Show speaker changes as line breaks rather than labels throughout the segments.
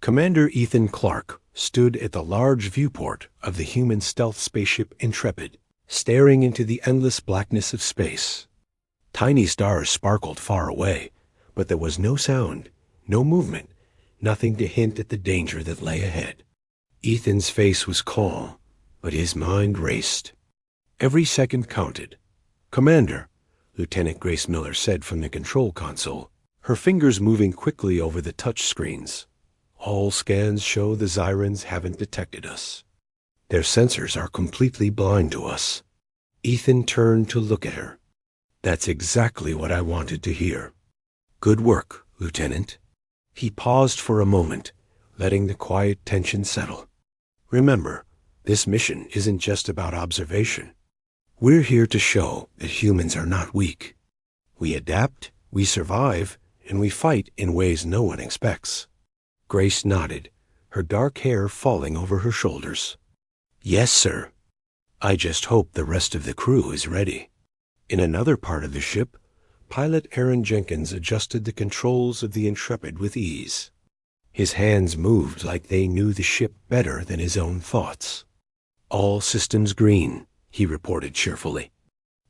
Commander Ethan Clark stood at the large viewport of the human stealth spaceship Intrepid, staring into the endless blackness of space. Tiny stars sparkled far away, but there was no sound, no movement, nothing to hint at the danger that lay ahead. Ethan's face was calm, but his mind raced. Every second counted. "Commander," Lieutenant Grace Miller said from the control console, her fingers moving quickly over the touch screens. "All scans show the Xyrans haven't detected us. Their sensors are completely blind to us." Ethan turned to look at her. "That's exactly what I wanted to hear. Good work, Lieutenant." He paused for a moment, letting the quiet tension settle. "Remember, this mission isn't just about observation. We're here to show that humans are not weak. We adapt, we survive, and we fight in ways no one expects." Grace nodded, her dark hair falling over her shoulders. "Yes, sir. I just hope the rest of the crew is ready." In another part of the ship, pilot Aaron Jenkins adjusted the controls of the Intrepid with ease. His hands moved like they knew the ship better than his own thoughts. "All systems green," he reported cheerfully.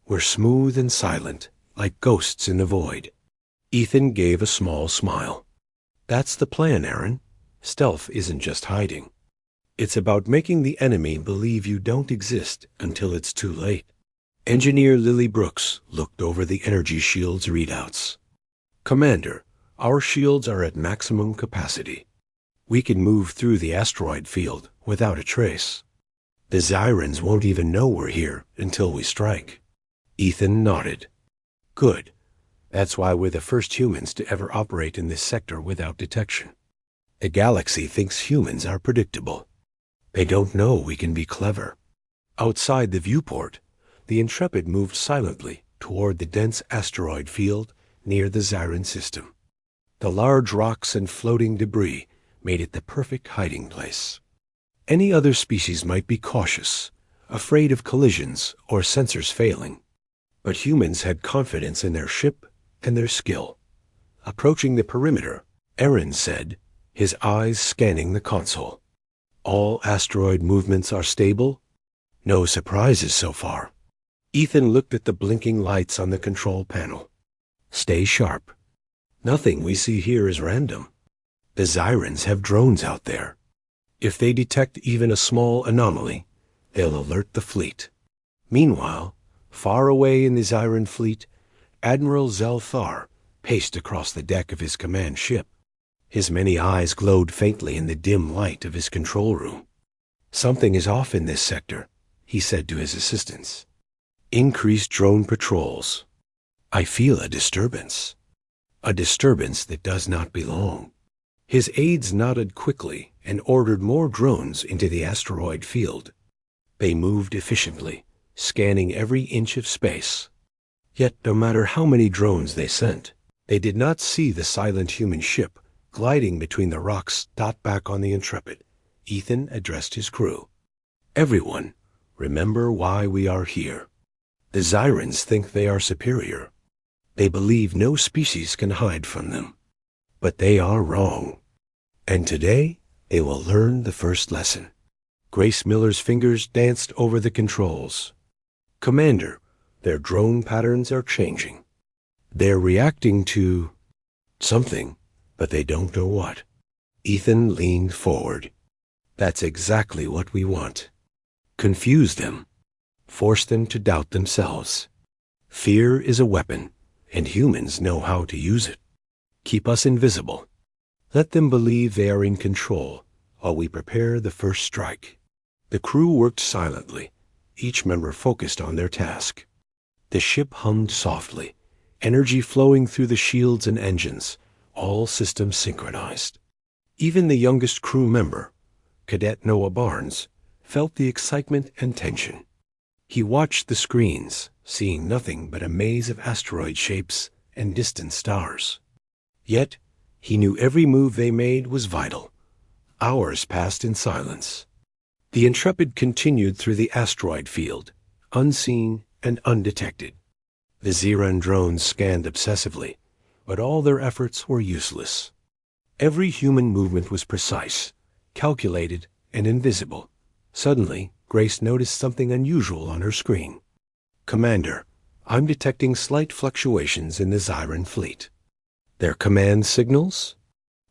"We're smooth and silent, like ghosts in the void." Ethan gave a small smile. "That's the plan, Aaron. Stealth isn't just hiding. It's about making the enemy believe you don't exist until it's too late." Engineer Lily Brooks looked over the energy shield's readouts. "Commander, our shields are at maximum capacity. We can move through the asteroid field without a trace. The Xyrans won't even know we're here until we strike." Ethan nodded. "Good. That's why we're the first humans to ever operate in this sector without detection. The galaxy thinks humans are predictable. They don't know we can be clever." Outside the viewport, the Intrepid moved silently toward the dense asteroid field near the Xyran system. The large rocks and floating debris made it the perfect hiding place. Any other species might be cautious, afraid of collisions or sensors failing. But humans had confidence in their ship and their skill. Approaching the perimeter, Aaron said, his eyes scanning the console. "All asteroid movements are stable? No surprises so far." Ethan looked at the blinking lights on the control panel. "Stay sharp. Nothing we see here is random. The Xyrans have drones out there. If they detect even a small anomaly, they'll alert the fleet." Meanwhile, far away in the Xyran fleet, Admiral Zelthar paced across the deck of his command ship. His many eyes glowed faintly in the dim light of his control room. "Something is off in this sector," he said to his assistants. "Increased drone patrols. I feel a disturbance that does not belong." His aides nodded quickly and ordered more drones into the asteroid field. They moved efficiently, scanning every inch of space. Yet no matter how many drones they sent, they did not see the silent human ship gliding between the rocks. Back on the Intrepid, Ethan addressed his crew. "Everyone, remember why we are here. The Xyrans think they are superior. They believe no species can hide from them. But they are wrong. And today, they will learn the first lesson." Grace Miller's fingers danced over the controls. "Commander, their drone patterns are changing. They're reacting to something, but they don't know what." Ethan leaned forward. "That's exactly what we want. Confuse them. Force them to doubt themselves. Fear is a weapon, and humans know how to use it. Keep us invisible. Let them believe they are in control while we prepare the first strike." The crew worked silently, each member focused on their task. The ship hummed softly, energy flowing through the shields and engines, all systems synchronized. Even the youngest crew member, Cadet Noah Barnes, felt the excitement and tension. He watched the screens, seeing nothing but a maze of asteroid shapes and distant stars. Yet, he knew every move they made was vital. Hours passed in silence. The Intrepid continued through the asteroid field, unseen and undetected. The Xyran drones scanned obsessively, but all their efforts were useless. Every human movement was precise, calculated, and invisible. Suddenly, Grace noticed something unusual on her screen. "Commander, I'm detecting slight fluctuations in the Zyran fleet. Their command signals?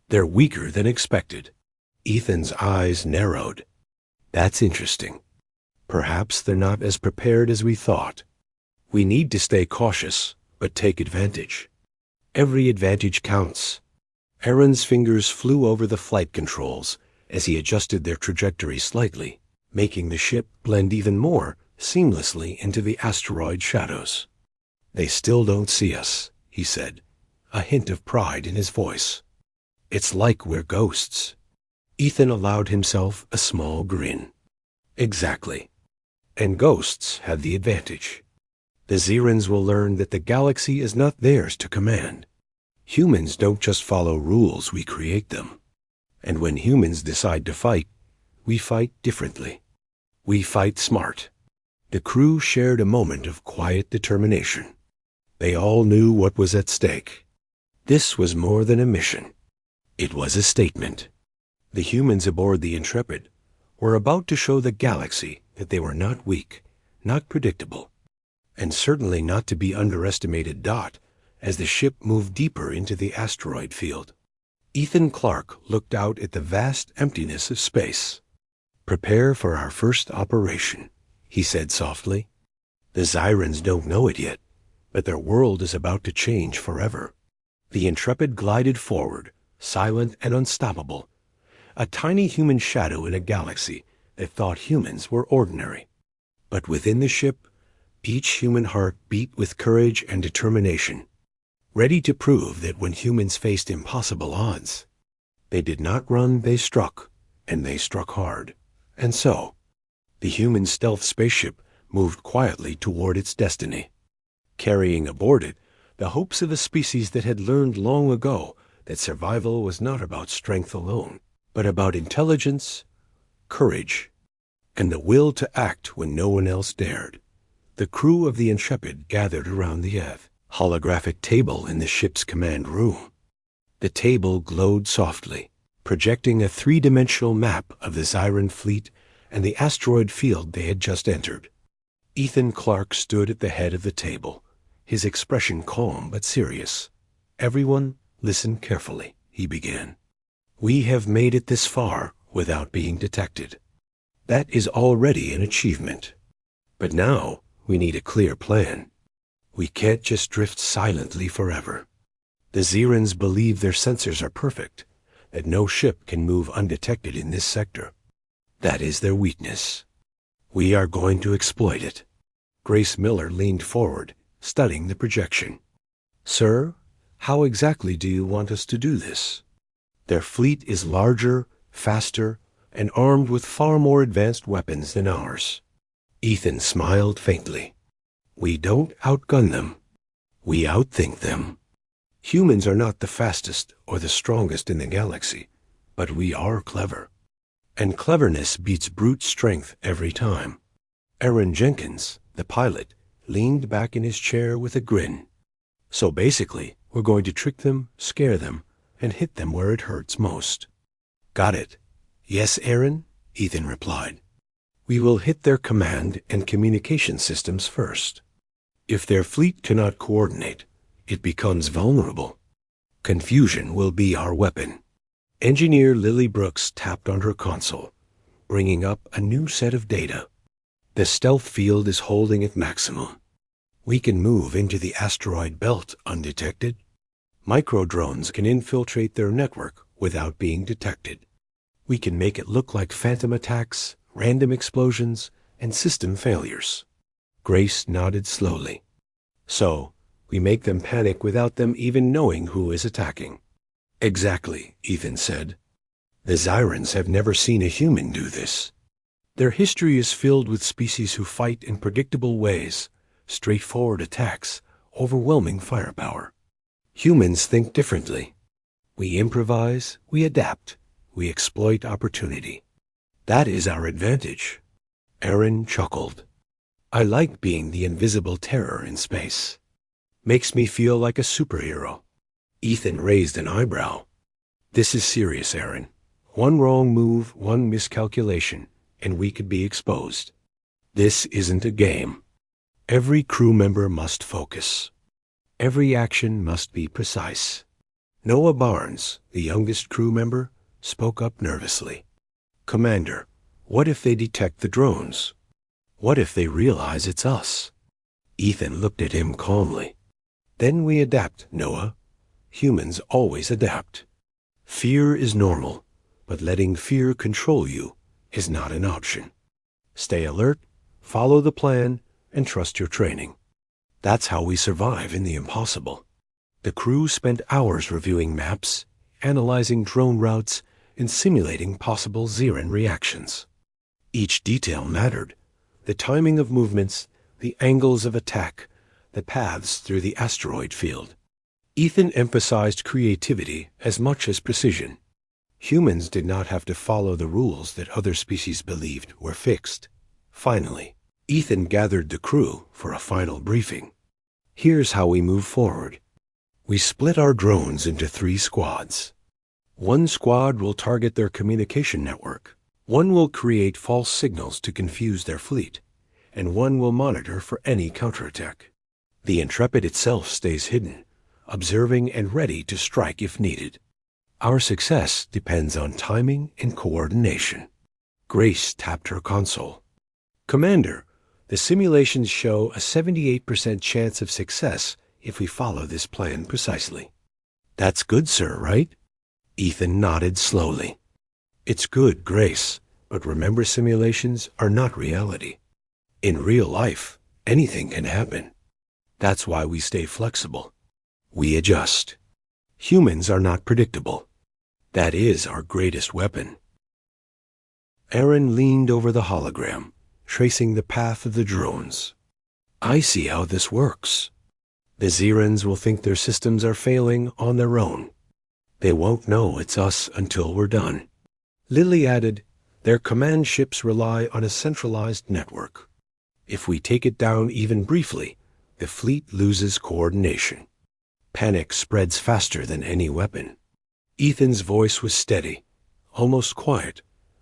They're weaker than expected." Ethan's eyes narrowed. "That's interesting. Perhaps they're not as prepared as we thought. We need to stay cautious, but take advantage. Every advantage counts." Aaron's fingers flew over the flight controls as he adjusted their trajectory slightly, making the ship blend even more seamlessly into the asteroid shadows. "They still don't see us," he said, a hint of pride in his voice. "It's like we're ghosts." Ethan allowed himself a small grin. "Exactly. And ghosts have the advantage. The Zyrans will learn that the galaxy is not theirs to command. Humans don't just follow rules, we create them. And when humans decide to fight, we fight differently. We fight smart." The crew shared a moment of quiet determination. They all knew what was at stake. This was more than a mission. It was a statement. The humans aboard the Intrepid were about to show the galaxy that they were not weak, not predictable, and certainly not to be underestimated. As the ship moved deeper into the asteroid field, Ethan Clarke looked out at the vast emptiness of space. "Prepare for our first operation," he said softly. "The Zyrans don't know it yet, but their world is about to change forever." The Intrepid glided forward, silent and unstoppable, a tiny human shadow in a galaxy that thought humans were ordinary. But within the ship, each human heart beat with courage and determination, ready to prove that when humans faced impossible odds, they did not run, they struck, and they struck hard. And so, the human stealth spaceship moved quietly toward its destiny, carrying aboard it the hopes of a species that had learned long ago that survival was not about strength alone, but about intelligence, courage, and the will to act when no one else dared. The crew of the Intrepid gathered around the holographic table in the ship's command room. The table glowed softly, projecting a three-dimensional map of the Zyran fleet and the asteroid field they had just entered. Ethan Clarke stood at the head of the table, his expression calm but serious. "Everyone, listen carefully," he began. "We have made it this far without being detected. That is already an achievement. But now we need a clear plan. We can't just drift silently forever. The Zyrans believe their sensors are perfect, that no ship can move undetected in this sector. That is their weakness. We are going to exploit it." Grace Miller leaned forward, studying the projection. "Sir, how exactly do you want us to do this? Their fleet is larger, faster, and armed with far more advanced weapons than ours." Ethan smiled faintly. "We don't outgun them. We outthink them. Humans are not the fastest or the strongest in the galaxy, but we are clever. And cleverness beats brute strength every time." Aaron Jenkins, the pilot, leaned back in his chair with a grin. "So basically, we're going to trick them, scare them, and hit them where it hurts most." "Got it." "Yes, Aaron," Ethan replied. "We will hit their command and communication systems first. If their fleet cannot coordinate, it becomes vulnerable. Confusion will be our weapon." Engineer Lily Brooks tapped on her console, bringing up a new set of data. "The stealth field is holding at maximum. We can move into the asteroid belt undetected. Micro-drones can infiltrate their network without being detected. We can make it look like phantom attacks, random explosions, and system failures." Grace nodded slowly. "So, we make them panic without them even knowing who is attacking." "Exactly," Ethan said. "The Zyrans have never seen a human do this. Their history is filled with species who fight in predictable ways, straightforward attacks, overwhelming firepower. Humans think differently. We improvise, we adapt, we exploit opportunity. That is our advantage." Aaron chuckled. "I like being the invisible terror in space. Makes me feel like a superhero." Ethan raised an eyebrow. This is serious, Aaron. One wrong move, one miscalculation, and we could be exposed. This isn't a game. Every crew member must focus. Every action must be precise. Noah Barnes, the youngest crew member, spoke up nervously. Commander, what if they detect the drones? What if they realize it's us? Ethan looked at him calmly. Then we adapt, Noah. Humans always adapt. Fear is normal, but letting fear control you is not an option. Stay alert, follow the plan, and trust your training. That's how we survive in the impossible. The crew spent hours reviewing maps, analyzing drone routes, and simulating possible Xeran reactions. Each detail mattered. The timing of movements, the angles of attack, the paths through the asteroid field. Ethan emphasized creativity as much as precision. Humans did not have to follow the rules that other species believed were fixed. Finally, Ethan gathered the crew for a final briefing. Here's how we move forward. We split our drones into 3 squads. One squad will target their communication network. One will create false signals to confuse their fleet, and one will monitor for any counterattack. The Intrepid itself stays hidden, observing and ready to strike if needed. Our success depends on timing and coordination. Grace tapped her console. Commander, the simulations show a 78% chance of success if we follow this plan precisely. That's good, sir, right? Ethan nodded slowly. It's good, Grace, but remember, simulations are not reality. In real life, anything can happen. That's why we stay flexible. We adjust. Humans are not predictable. That is our greatest weapon. Aaron leaned over the hologram, tracing the path of the drones. I see how this works. The Xerans will think their systems are failing on their own. They won't know it's us until we're done. Lily added, their command ships rely on a centralized network. If we take it down even briefly, the fleet loses coordination. Panic spreads faster than any weapon. Ethan's voice was steady, almost quiet,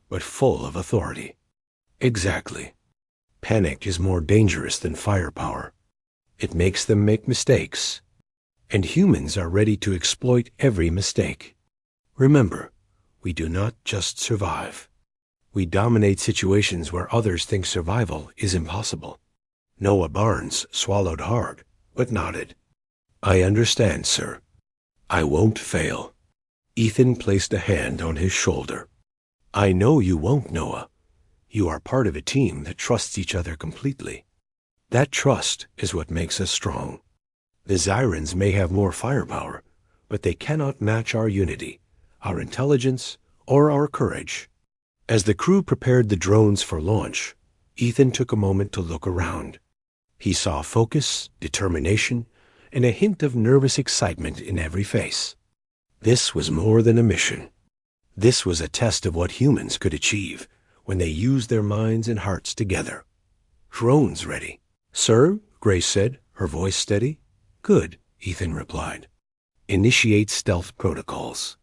but full of authority. Exactly. Panic is more dangerous than firepower. It makes them make mistakes. And humans are ready to exploit every mistake. Remember, we do not just survive. We dominate situations where others think survival is impossible. Noah Barnes swallowed hard, but nodded. I understand, sir. I won't fail. Ethan placed a hand on his shoulder. I know you won't, Noah. You are part of a team that trusts each other completely. That trust is what makes us strong. The Xerans may have more firepower, but they cannot match our unity, our intelligence, or our courage. As the crew prepared the drones for launch, Ethan took a moment to look around. He saw focus, determination, and a hint of nervous excitement in every face. This was more than a mission. This was a test of what humans could achieve when they used their minds and hearts together. Drones ready. Sir, Grace said, her voice steady. Good, Ethan replied. Initiate stealth protocols.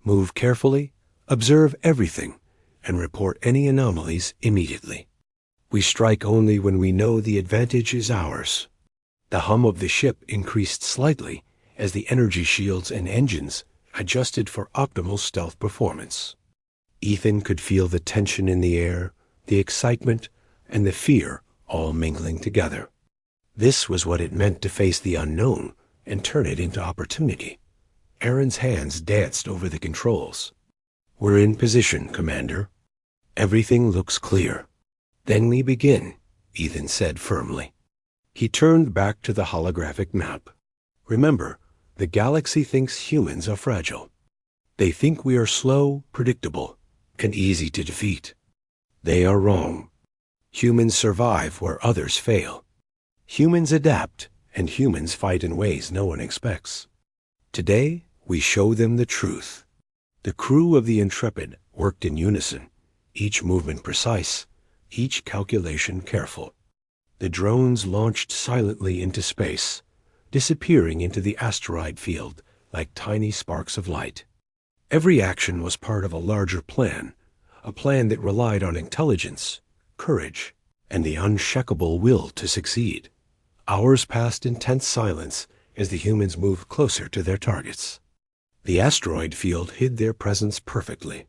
Move carefully, observe everything, and report any anomalies immediately. We strike only when we know the advantage is ours. The hum of the ship increased slightly as the energy shields and engines adjusted for optimal stealth performance. Ethan could feel the tension in the air, the excitement, and the fear all mingling together. This was what it meant to face the unknown and turn it into opportunity. Aaron's hands danced over the controls. We're in position, Commander. Everything looks clear. Then we begin, Ethan said firmly. He turned back to the holographic map. Remember, the galaxy thinks humans are fragile. They think we are slow, predictable, and easy to defeat. They are wrong. Humans survive where others fail. Humans adapt, and humans fight in ways no one expects. Today, we show them the truth. The crew of the Intrepid worked in unison, each movement precise, each calculation careful. The drones launched silently into space, disappearing into the asteroid field like tiny sparks of light. Every action was part of a plan that relied on intelligence, courage, and the unshakable will to succeed. Hours passed in tense silence as the humans moved closer to their targets. The asteroid field hid their presence perfectly.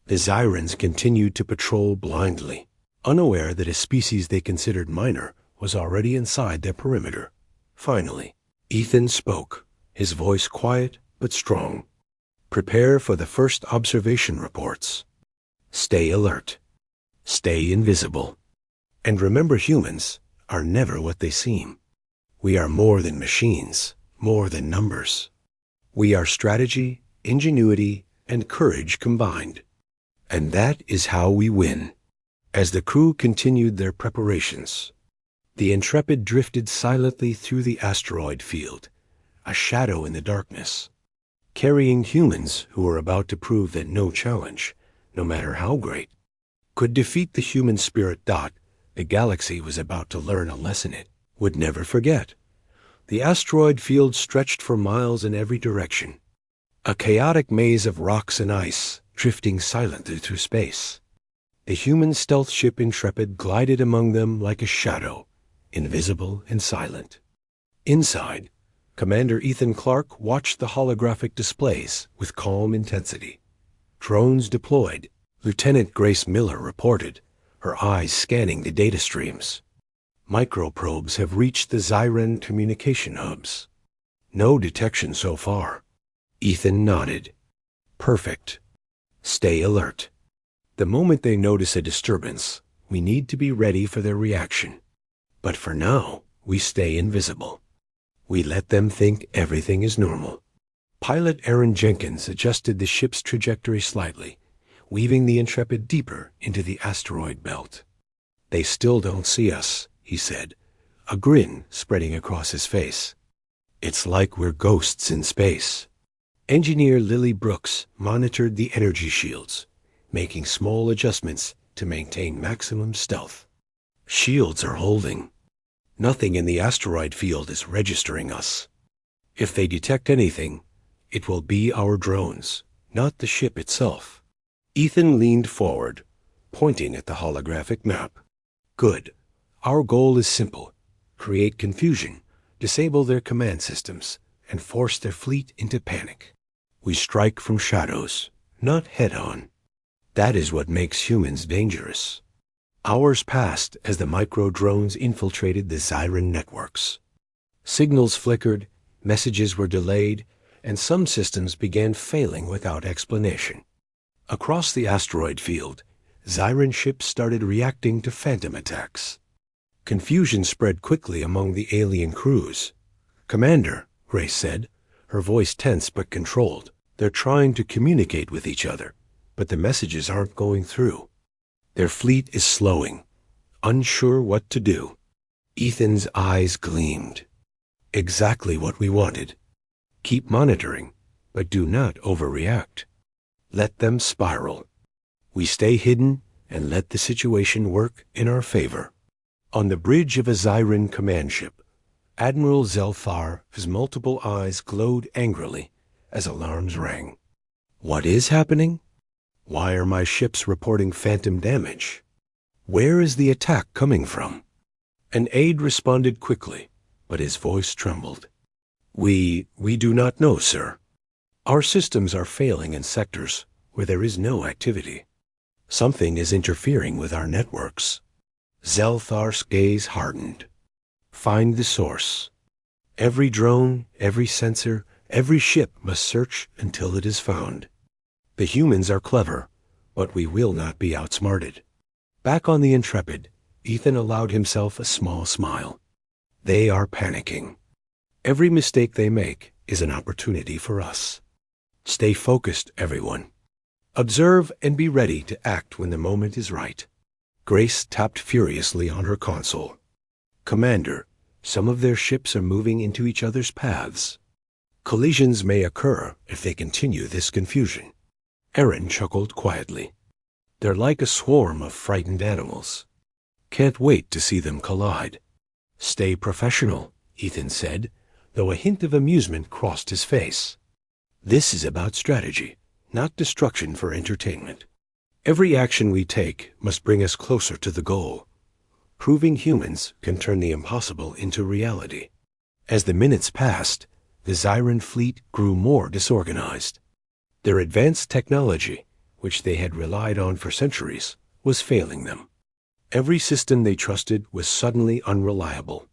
The Zyrans continued to patrol blindly, unaware that a species they considered minor was already inside their perimeter. Finally, Ethan spoke, his voice quiet but strong. Prepare for the first observation reports. Stay alert. Stay invisible. And remember, humans are never what they seem. We are more than machines, more than numbers. We are strategy, ingenuity, and courage combined. And that is how we win. As the crew continued their preparations, the Intrepid drifted silently through the asteroid field, a shadow in the darkness, carrying humans who were about to prove that no challenge, no matter how great, could defeat the human spirit. The galaxy was about to learn a lesson it would never forget. The asteroid field stretched for miles in every direction, a chaotic maze of rocks and ice drifting silently through space. The human stealth ship Intrepid glided among them like a shadow, invisible and silent. Inside, Commander Ethan Clark watched the holographic displays with calm intensity. Drones deployed. Lieutenant Grace Miller reported, her eyes scanning the data streams. Microprobes have reached the Zyran communication hubs. No detection so far. Ethan nodded. Perfect. Stay alert. The moment they notice a disturbance, we need to be ready for their reaction. But for now, we stay invisible. We let them think everything is normal. Pilot Aaron Jenkins adjusted the ship's trajectory slightly, weaving the Intrepid deeper into the asteroid belt. They still don't see us, he said, a grin spreading across his face. It's like we're ghosts in space. Engineer Lily Brooks monitored the energy shields, making small adjustments to maintain maximum stealth. Shields are holding. Nothing in the asteroid field is registering us. If they detect anything, it will be our drones, not the ship itself. Ethan leaned forward, pointing at the holographic map. Good. Our goal is simple. Create confusion, disable their command systems, and force their fleet into panic. We strike from shadows, not head-on. That is what makes humans dangerous. Hours passed as the micro-drones infiltrated the Zyran networks. Signals flickered, messages were delayed, and some systems began failing without explanation. Across the asteroid field, Zyran ships started reacting to phantom attacks. Confusion spread quickly among the alien crews. "Commander," Grace said, her voice tense but controlled, "they're trying to communicate with each other, but the messages aren't going through. Their fleet is slowing, unsure what to do." Ethan's eyes gleamed. Exactly what we wanted. Keep monitoring, but do not overreact. Let them spiral. We stay hidden and let the situation work in our favor. On the bridge of a Zyran command ship, Admiral Zelthar's multiple eyes glowed angrily as alarms rang. What is happening? Why are my ships reporting phantom damage? Where is the attack coming from? An aide responded quickly, but his voice trembled. We do not know, sir. Our systems are failing in sectors where there is no activity. Something is interfering with our networks. Zelthar's gaze hardened. Find the source. Every drone, every sensor, every ship must search until it is found. The humans are clever, but we will not be outsmarted. Back on the Intrepid, Ethan allowed himself a small smile. They are panicking. Every mistake they make is an opportunity for us. Stay focused, everyone. Observe and be ready to act when the moment is right. Grace tapped furiously on her console. Commander, some of their ships are moving into each other's paths. Collisions may occur if they continue this confusion. Aaron chuckled quietly. They're like a swarm of frightened animals. Can't wait to see them collide. Stay professional, Ethan said, though a hint of amusement crossed his face. This is about strategy, not destruction for entertainment. Every action we take must bring us closer to the goal. Proving humans can turn the impossible into reality. As the minutes passed, the Zyran fleet grew more disorganized. Their advanced technology, which they had relied on for centuries, was failing them. Every system they trusted was suddenly unreliable.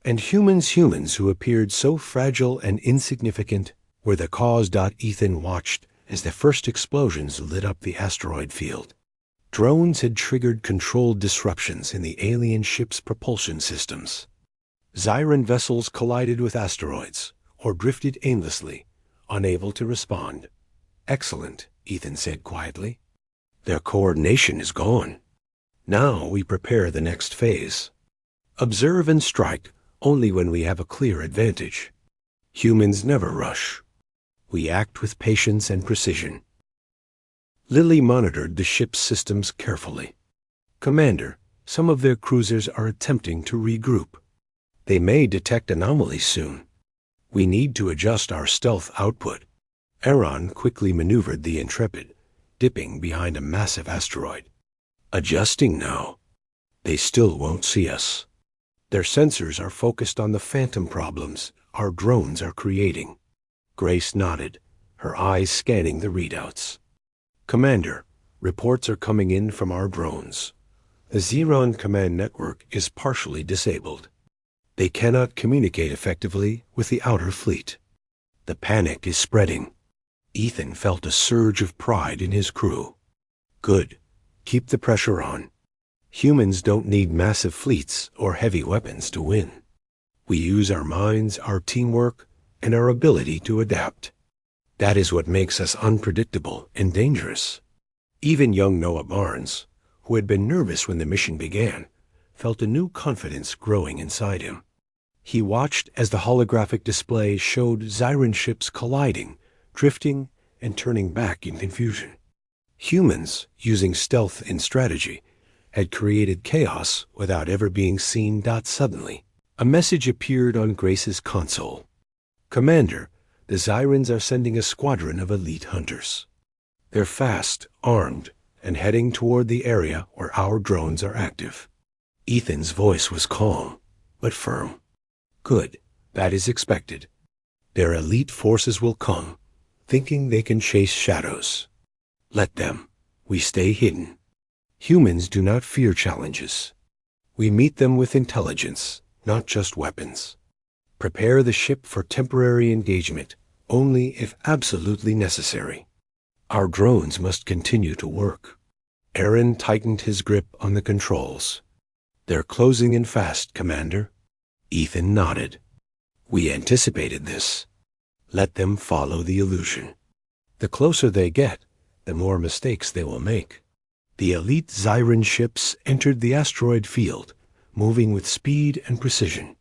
And humans who appeared so fragile and insignificant were the cause. Ethan watched as the first explosions lit up the asteroid field. Drones had triggered controlled disruptions in the alien ship's propulsion systems. Zyran vessels collided with asteroids or drifted aimlessly, unable to respond. "Excellent," Ethan said quietly. "Their coordination is gone. Now we prepare the next phase. Observe and strike only when we have a clear advantage. Humans never rush. We act with patience and precision." Lily monitored the ship's systems carefully. "Commander, some of their cruisers are attempting to regroup. They may detect anomalies soon. We need to adjust our stealth output." Aaron quickly maneuvered the Intrepid, dipping behind a massive asteroid. "Adjusting now. They still won't see us. Their sensors are focused on the phantom problems our drones are creating." Grace nodded, her eyes scanning the readouts. "Commander, reports are coming in from our drones. The Xeron command network is partially disabled. They cannot communicate effectively with the outer fleet. The panic is spreading." Ethan felt a surge of pride in his crew. "Good. Keep the pressure on. Humans don't need massive fleets or heavy weapons to win. We use our minds, our teamwork, and our ability to adapt. That is what makes us unpredictable and dangerous." Even young Noah Barnes, who had been nervous when the mission began, felt a new confidence growing inside him. He watched as the holographic display showed Zyran ships colliding, drifting, and turning back in confusion. Humans, using stealth and strategy, had created chaos without ever being seen. Suddenly, a message appeared on Grace's console. "Commander, the Zyrans are sending a squadron of elite hunters. They're fast, armed, and heading toward the area where our drones are active." Ethan's voice was calm, but firm. "Good, that is expected. Their elite forces will come, thinking they can chase shadows. Let them. We stay hidden. Humans do not fear challenges. We meet them with intelligence, not just weapons. Prepare the ship for temporary engagement, only if absolutely necessary. Our drones must continue to work." Aaron tightened his grip on the controls. "They're closing in fast, Commander." Ethan nodded. "We anticipated this. Let them follow the illusion. The closer they get, the more mistakes they will make." The elite Zyran ships entered the asteroid field, moving with speed and precision.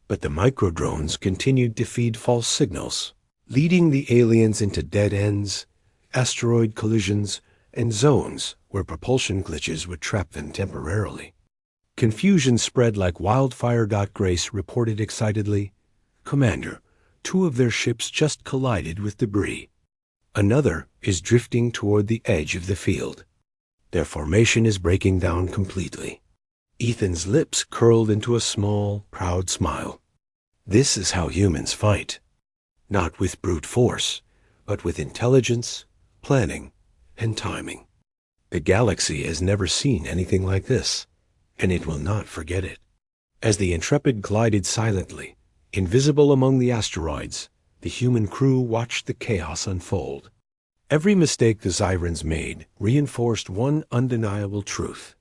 But the microdrones continued to feed false signals, leading the aliens into dead ends, asteroid collisions, and zones where propulsion glitches would trap them temporarily. Confusion spread like wildfire. Grace reported excitedly, "Commander, 2 of their ships just collided with debris. Another is drifting toward the edge of the field. Their formation is breaking down completely." Ethan's lips curled into a small, proud smile. This is how humans fight. Not with brute force, but with intelligence, planning, and timing. The galaxy has never seen anything like this, and it will not forget it. As the Intrepid glided silently, invisible among the asteroids, the human crew watched the chaos unfold. Every mistake the Zyrans made reinforced one undeniable truth.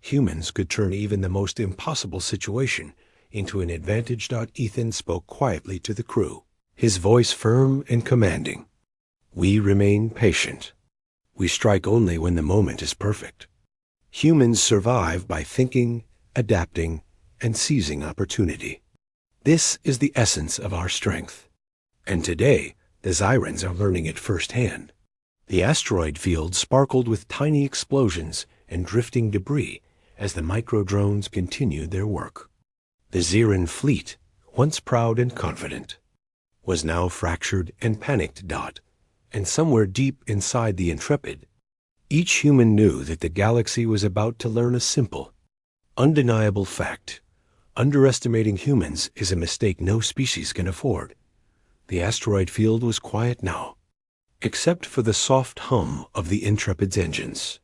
Humans could turn even the most impossible situation into an advantage. Ethan spoke quietly to the crew, his voice firm and commanding. "We remain patient. We strike only when the moment is perfect. Humans survive by thinking, adapting, and seizing opportunity. This is the essence of our strength. And today, the Zyrans are learning it firsthand." The asteroid field sparkled with tiny explosions and drifting debris as the microdrones continued their work. The Zyran fleet, once proud and confident, was now fractured and panicked. And somewhere deep inside the Intrepid, each human knew that the galaxy was about to learn a simple, undeniable fact. Underestimating humans is a mistake no species can afford. The asteroid field was quiet now, except for the soft hum of the Intrepid's engines.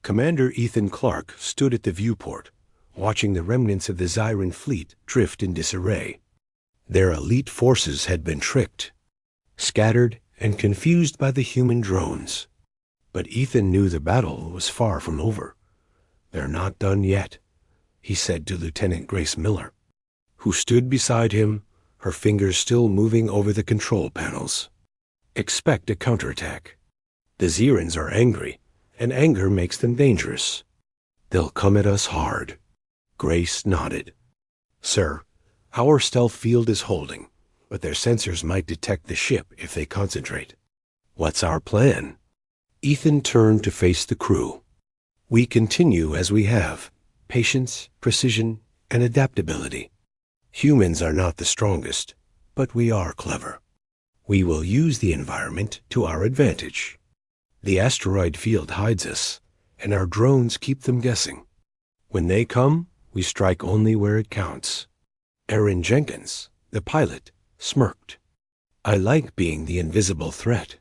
Commander Ethan Clark stood at the viewport, watching the remnants of the Zyran fleet drift in disarray. Their elite forces had been tricked, scattered, and confused by the human drones. But Ethan knew the battle was far from over. "They're not done yet," he said to Lieutenant Grace Miller, who stood beside him, her fingers still moving over the control panels. "Expect a counterattack. The Zyrans are angry, and anger makes them dangerous. They'll come at us hard." Grace nodded. "Sir, our stealth field is holding, but their sensors might detect the ship if they concentrate. What's our plan?" Ethan turned to face the crew. "We continue as we have. Patience, precision, and adaptability. Humans are not the strongest, but we are clever. We will use the environment to our advantage. The asteroid field hides us, and our drones keep them guessing. When they come, we strike only where it counts." Aaron Jenkins, the pilot, smirked. "I like being the invisible threat.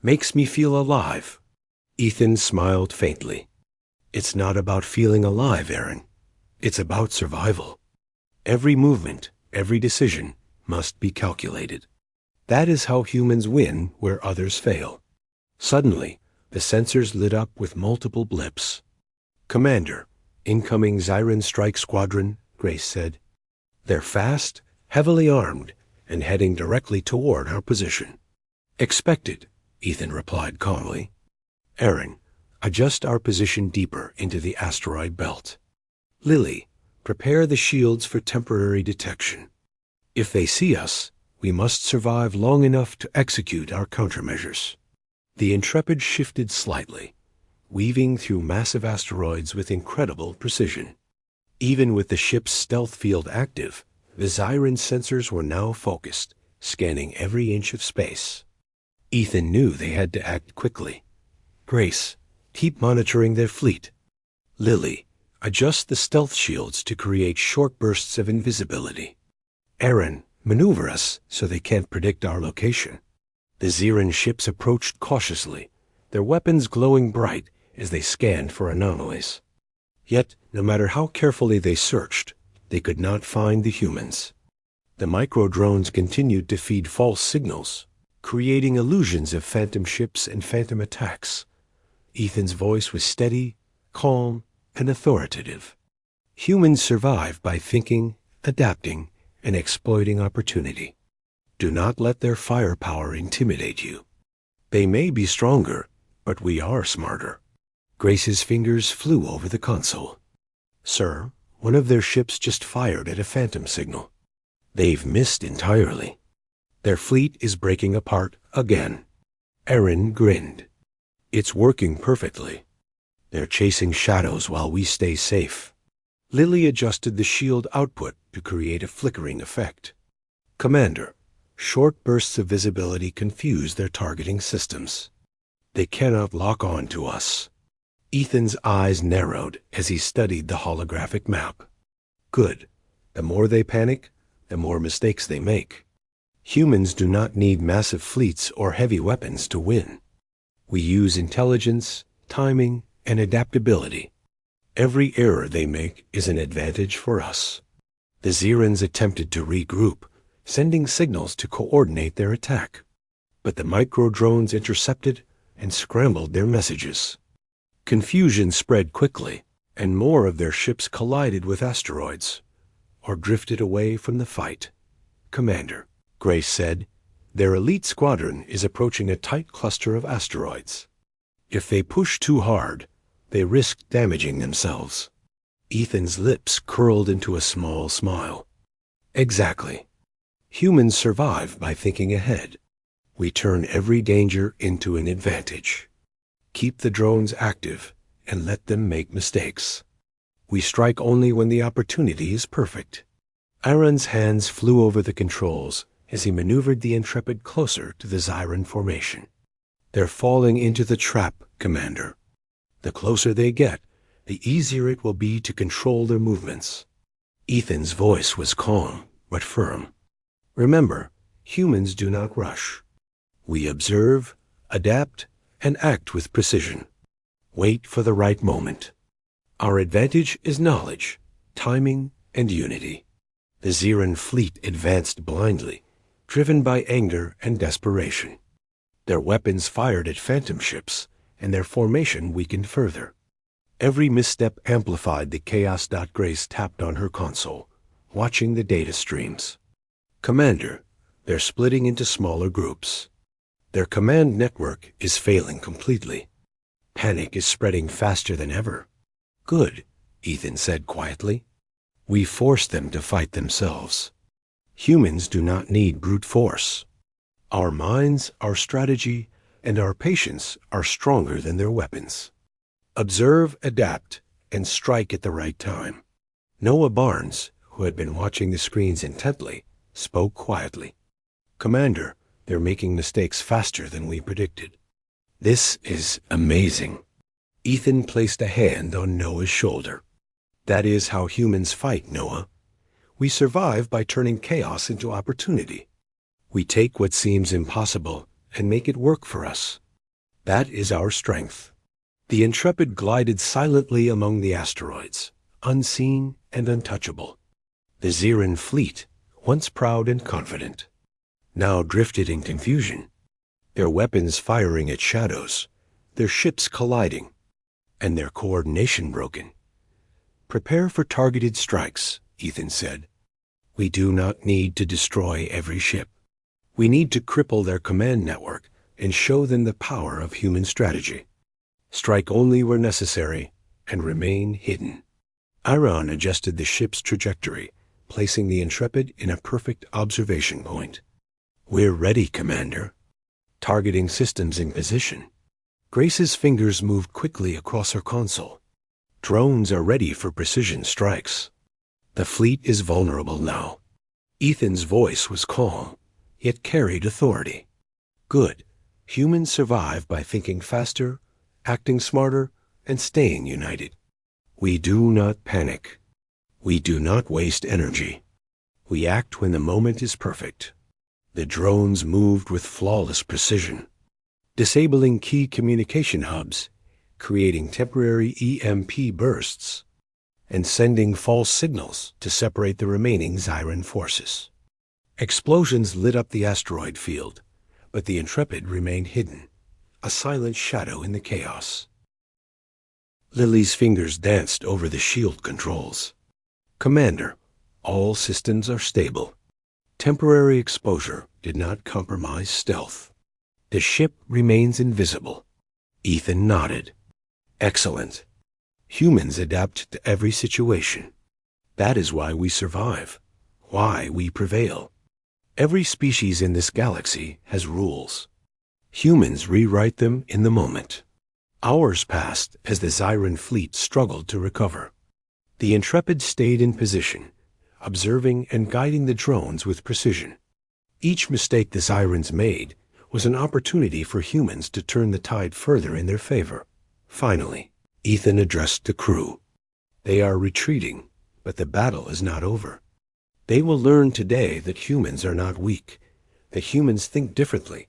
Makes me feel alive." Ethan smiled faintly. "It's not about feeling alive, Aaron. It's about survival. Every movement, every decision must be calculated. That is how humans win where others fail." Suddenly, the sensors lit up with multiple blips. "Commander, incoming Zyran strike squadron," Grace said. "They're fast, heavily armed, and heading directly toward our position." "Expected," Ethan replied calmly. "Aaron, adjust our position deeper into the asteroid belt. Lily, prepare the shields for temporary detection. If they see us, we must survive long enough to execute our countermeasures." The Intrepid shifted slightly, weaving through massive asteroids with incredible precision. Even with the ship's stealth field active, the Zyran sensors were now focused, scanning every inch of space. Ethan knew they had to act quickly. "Grace, keep monitoring their fleet. Lily, adjust the stealth shields to create short bursts of invisibility. Aaron, maneuver us so they can't predict our location." The Zyran ships approached cautiously, their weapons glowing bright as they scanned for anomalies. Yet, no matter how carefully they searched, they could not find the humans. The micro-drones continued to feed false signals, creating illusions of phantom ships and phantom attacks. Ethan's voice was steady, calm, and authoritative. "Humans survive by thinking, adapting, and exploiting opportunity. Do not let their firepower intimidate you. They may be stronger, but we are smarter." Grace's fingers flew over the console. "Sir, one of their ships just fired at a phantom signal. They've missed entirely. Their fleet is breaking apart again." Aaron grinned. "It's working perfectly. They're chasing shadows while we stay safe." Lily adjusted the shield output to create a flickering effect. "Commander, short bursts of visibility confuse their targeting systems. They cannot lock on to us." Ethan's eyes narrowed as he studied the holographic map. "Good. The more they panic, the more mistakes they make. Humans do not need massive fleets or heavy weapons to win. We use intelligence, timing, and adaptability. Every error they make is an advantage for us." The Zyrans attempted to regroup, sending signals to coordinate their attack. But the micro-drones intercepted and scrambled their messages. Confusion spread quickly, and more of their ships collided with asteroids, or drifted away from the fight. "Commander," Grace said, "their elite squadron is approaching a tight cluster of asteroids. If they push too hard, they risk damaging themselves." Ethan's lips curled into a small smile. "Exactly. Humans survive by thinking ahead. We turn every danger into an advantage. Keep the drones active and let them make mistakes. We strike only when the opportunity is perfect." Aaron's hands flew over the controls as he maneuvered the Intrepid closer to the Zyran formation. They're falling into the trap, Commander. The closer they get, the easier it will be to control their movements. Ethan's voice was calm, but firm. Remember, humans do not rush. We observe, adapt, and act with precision. Wait for the right moment. Our advantage is knowledge, timing, and unity. The Xeran fleet advanced blindly, driven by anger and desperation. Their weapons fired at phantom ships, and their formation weakened further. Every misstep amplified the chaos. Grace tapped on her console, watching the data streams. Commander, they're splitting into smaller groups. Their command network is failing completely. Panic is spreading faster than ever. Good, Ethan said quietly. We force them to fight themselves. Humans do not need brute force. Our minds, our strategy, and our patience are stronger than their weapons. Observe, adapt, and strike at the right time. Noah Barnes, who had been watching the screens intently, spoke quietly. Commander, they're making mistakes faster than we predicted. This is amazing. Ethan placed a hand on Noah's shoulder. That is how humans fight, Noah. We survive by turning chaos into opportunity. We take what seems impossible and make it work for us. That is our strength. The Intrepid glided silently among the asteroids, unseen and untouchable. The Xeran fleet, once proud and confident, now drifted in confusion, their weapons firing at shadows, their ships colliding, and their coordination broken. Prepare for targeted strikes, Ethan said. We do not need to destroy every ship. We need to cripple their command network and show them the power of human strategy. Strike only where necessary and remain hidden. Iron adjusted the ship's trajectory, placing the Intrepid in a perfect observation point. We're ready, Commander. Targeting systems in position. Grace's fingers moved quickly across her console. Drones are ready for precision strikes. The fleet is vulnerable now. Ethan's voice was calm, yet carried authority. Good. Humans survive by thinking faster, acting smarter, and staying united. We do not panic. We do not waste energy. We act when the moment is perfect. The drones moved with flawless precision, disabling key communication hubs, creating temporary EMP bursts, and sending false signals to separate the remaining Xeran forces. Explosions lit up the asteroid field, but the Intrepid remained hidden, a silent shadow in the chaos. Lily's fingers danced over the shield controls. Commander, all systems are stable. Temporary exposure did not compromise stealth. The ship remains invisible. Ethan nodded. Excellent. Humans adapt to every situation. That is why we survive, why we prevail. Every species in this galaxy has rules. Humans rewrite them in the moment. Hours passed as the Xeran fleet struggled to recover. The Intrepid stayed in position, observing and guiding the drones with precision. Each mistake the Xerans made was an opportunity for humans to turn the tide further in their favor. Finally, Ethan addressed the crew. They are retreating, but the battle is not over. They will learn today that humans are not weak, that humans think differently,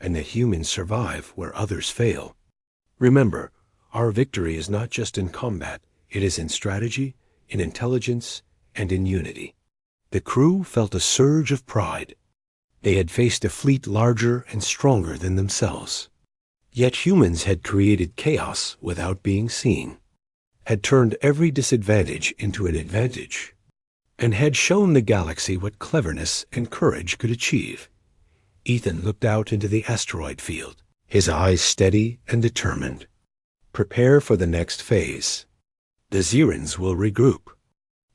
and that humans survive where others fail. Remember, our victory is not just in combat, it is in strategy, in intelligence, and in unity. The crew felt a surge of pride. They had faced a fleet larger and stronger than themselves. Yet humans had created chaos without being seen, had turned every disadvantage into an advantage, and had shown the galaxy what cleverness and courage could achieve. Ethan looked out into the asteroid field, his eyes steady and determined. Prepare for the next phase. The Xerans will regroup,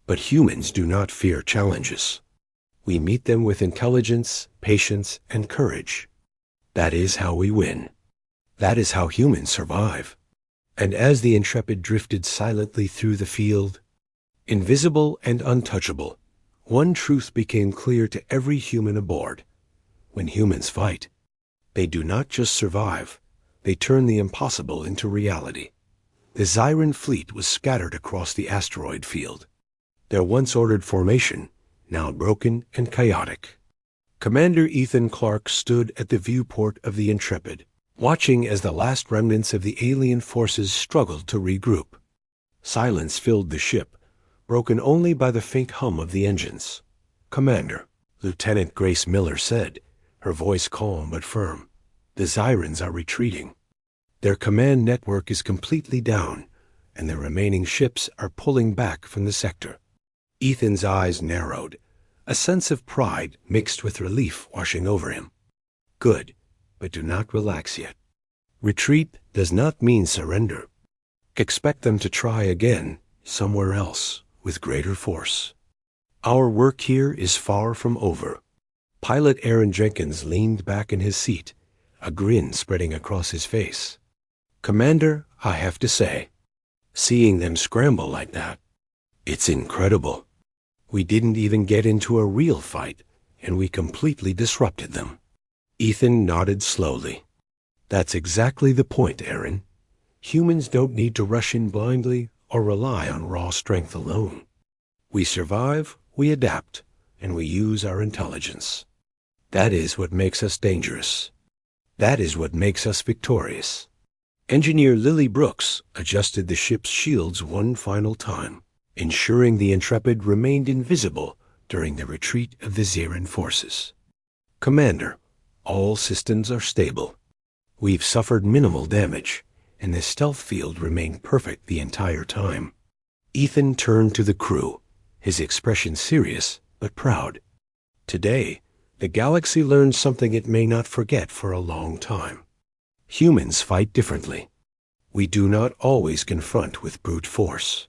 but humans do not fear challenges. We meet them with intelligence, patience, and courage. That is how we win. That is how humans survive. And as the Intrepid drifted silently through the field, invisible and untouchable, one truth became clear to every human aboard. When humans fight, they do not just survive, They turned the impossible into reality. The Zyran fleet was scattered across the asteroid field. Their once ordered formation, now broken and chaotic. Commander Ethan Clark stood at the viewport of the Intrepid, watching as the last remnants of the alien forces struggled to regroup. Silence filled the ship, broken only by the faint hum of the engines. "Commander," Lieutenant Grace Miller said, her voice calm but firm, "the Zyrans are retreating. Their command network is completely down, and the remaining ships are pulling back from the sector." Ethan's eyes narrowed, a sense of pride mixed with relief washing over him. "Good, but do not relax yet. Retreat does not mean surrender. Expect them to try again, somewhere else, with greater force. Our work here is far from over." Pilot Aaron Jenkins leaned back in his seat, a grin spreading across his face. "Commander, I have to say, seeing them scramble like that, it's incredible. We didn't even get into a real fight, and we completely disrupted them." Ethan nodded slowly. "That's exactly the point, Aaron. Humans don't need to rush in blindly or rely on raw strength alone. We survive, we adapt, and we use our intelligence. That is what makes us dangerous. That is what makes us victorious." Engineer Lily Brooks adjusted the ship's shields one final time, ensuring the Intrepid remained invisible during the retreat of the Zyran forces. "Commander, all systems are stable. We've suffered minimal damage, and the stealth field remained perfect the entire time." Ethan turned to the crew, his expression serious but proud. "Today, the galaxy learned something it may not forget for a long time. Humans fight differently. We do not always confront with brute force.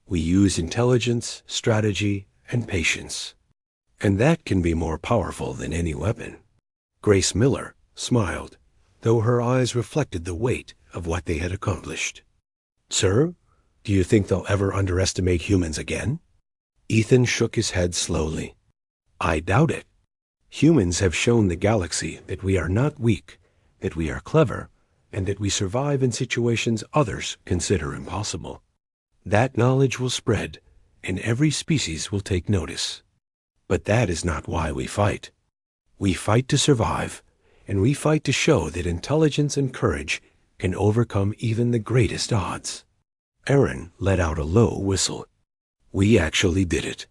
We use intelligence, strategy, and patience. And that can be more powerful than any weapon." Grace Miller smiled, though her eyes reflected the weight of what they had accomplished. "Sir, do you think they'll ever underestimate humans again?" Ethan shook his head slowly. "I doubt it. Humans have shown the galaxy that we are not weak, that we are clever, and that we survive in situations others consider impossible. That knowledge will spread, and every species will take notice. But that is not why we fight. We fight to survive, and we fight to show that intelligence and courage can overcome even the greatest odds." Aaron let out a low whistle. "We actually did it.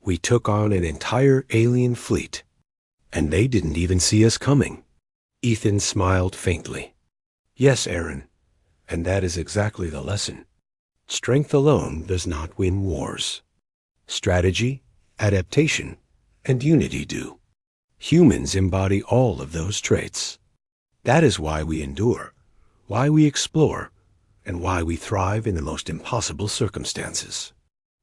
We took on an entire alien fleet, and they didn't even see us coming." Ethan smiled faintly. "Yes, Aaron, and that is exactly the lesson. Strength alone does not win wars. Strategy, adaptation, and unity do. Humans embody all of those traits. That is why we endure, why we explore, and why we thrive in the most impossible circumstances."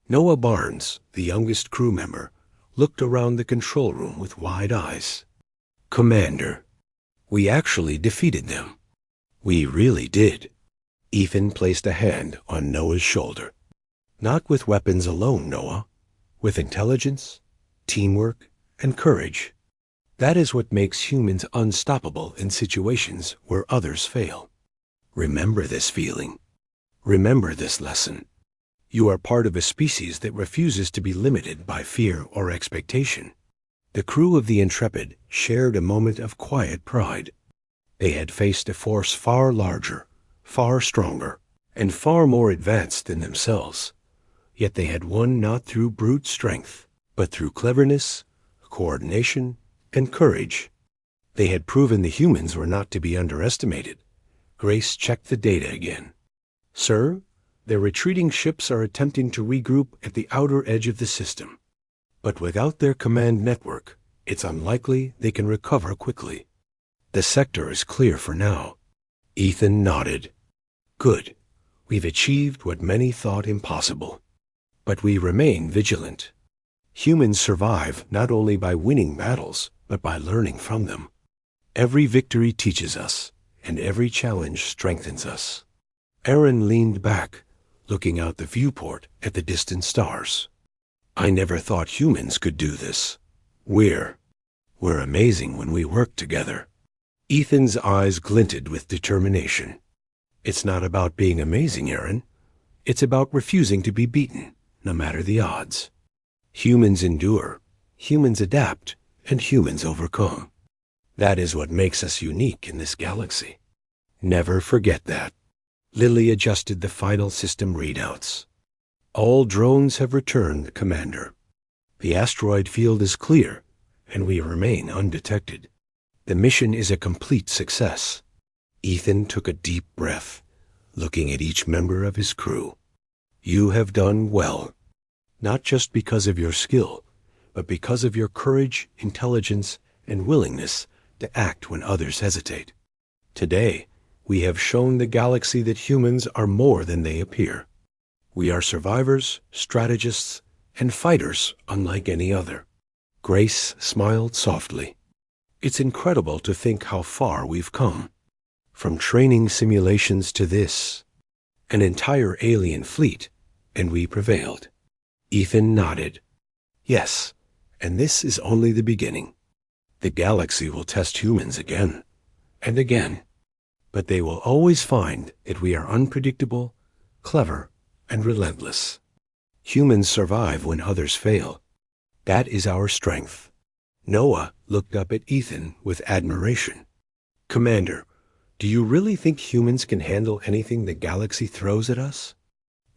Noah Barnes, the youngest crew member, looked around the control room with wide eyes. "Commander, we actually defeated them. We really did." Ethan placed a hand on Noah's shoulder. "Not with weapons alone, Noah. With intelligence, teamwork, and courage. That is what makes humans unstoppable in situations where others fail. Remember this feeling. Remember this lesson. You are part of a species that refuses to be limited by fear or expectation." The crew of the Intrepid shared a moment of quiet pride. They had faced a force far larger, far stronger, and far more advanced than themselves. Yet they had won not through brute strength, but through cleverness, coordination, and courage. They had proven the humans were not to be underestimated. Grace checked the data again. "Sir, their retreating ships are attempting to regroup at the outer edge of the system. But without their command network, it's unlikely they can recover quickly. The sector is clear for now." Ethan nodded. "Good. We've achieved what many thought impossible. But we remain vigilant. Humans survive not only by winning battles, but by learning from them. Every victory teaches us, and every challenge strengthens us." Aaron leaned back, looking out the viewport at the distant stars. "I never thought humans could do this. We're amazing when we work together." Ethan's eyes glinted with determination. It's not about being amazing, Aaron. It's about refusing to be beaten, no matter the odds. Humans endure, humans adapt, and humans overcome. That is what makes us unique in this galaxy. Never forget that. Lily adjusted the final system readouts. All drones have returned, Commander. The asteroid field is clear, and we remain undetected. The mission is a complete success. Ethan took a deep breath, looking at each member of his crew. You have done well, not just because of your skill, but because of your courage, intelligence, and willingness to act when others hesitate. Today, we have shown the galaxy that humans are more than they appear. We are survivors, strategists, and fighters unlike any other. Grace smiled softly. It's incredible to think how far we've come. From training simulations to this. An entire alien fleet, and we prevailed. Ethan nodded. Yes, and this is only the beginning. The galaxy will test humans again, and again. But they will always find that we are unpredictable, clever, and relentless. Humans survive when others fail. That is our strength. Noah looked up at Ethan with admiration. Commander, do you really think humans can handle anything the galaxy throws at us?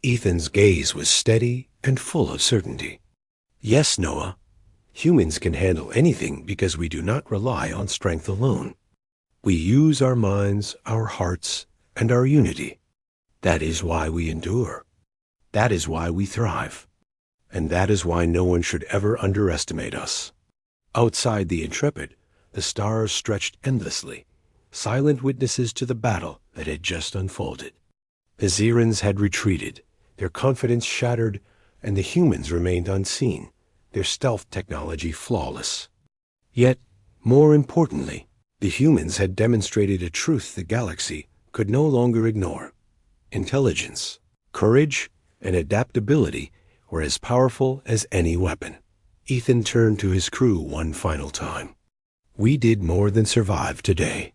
Ethan's gaze was steady and full of certainty. Yes, Noah. Humans can handle anything because we do not rely on strength alone. We use our minds, our hearts, and our unity. That is why we endure. That is why we thrive. And that is why no one should ever underestimate us. Outside the Intrepid, the stars stretched endlessly, silent witnesses to the battle that had just unfolded. The Zerans had retreated, their confidence shattered, and the humans remained unseen, their stealth technology flawless. Yet, more importantly, the humans had demonstrated a truth the galaxy could no longer ignore. Intelligence, courage, and adaptability were as powerful as any weapon. Ethan turned to his crew one final time. We did more than survive today.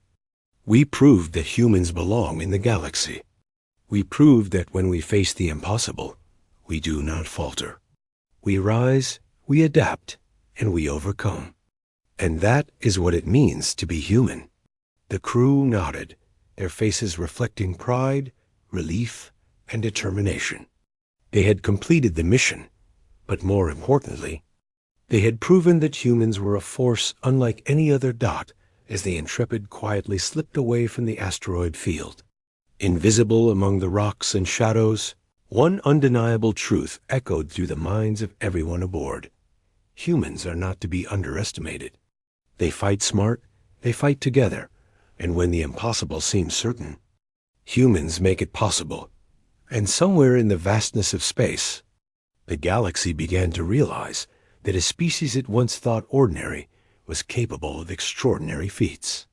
We proved that humans belong in the galaxy. We proved that when we face the impossible, we do not falter. We rise, we adapt, and we overcome. And that is what it means to be human. The crew nodded, their faces reflecting pride, relief, and determination. They had completed the mission, but more importantly, they had proven that humans were a force unlike any other dot as the Intrepid quietly slipped away from the asteroid field. Invisible among the rocks and shadows, one undeniable truth echoed through the minds of everyone aboard. Humans are not to be underestimated. They fight smart, they fight together, and when the impossible seems certain, humans make it possible. And somewhere in the vastness of space, the galaxy began to realize that a species it once thought ordinary was capable of extraordinary feats.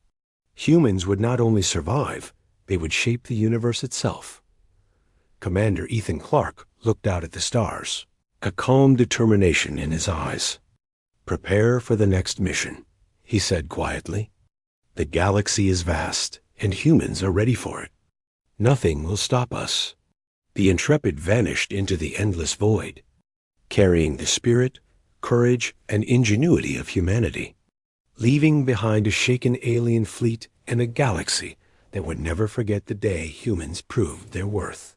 Humans would not only survive, they would shape the universe itself. Commander Ethan Clark looked out at the stars, a calm determination in his eyes. Prepare for the next mission, he said quietly. The galaxy is vast, and humans are ready for it. Nothing will stop us. The Intrepid vanished into the endless void, carrying the spirit, courage, and ingenuity of humanity, leaving behind a shaken alien fleet and a galaxy that would never forget the day humans proved their worth.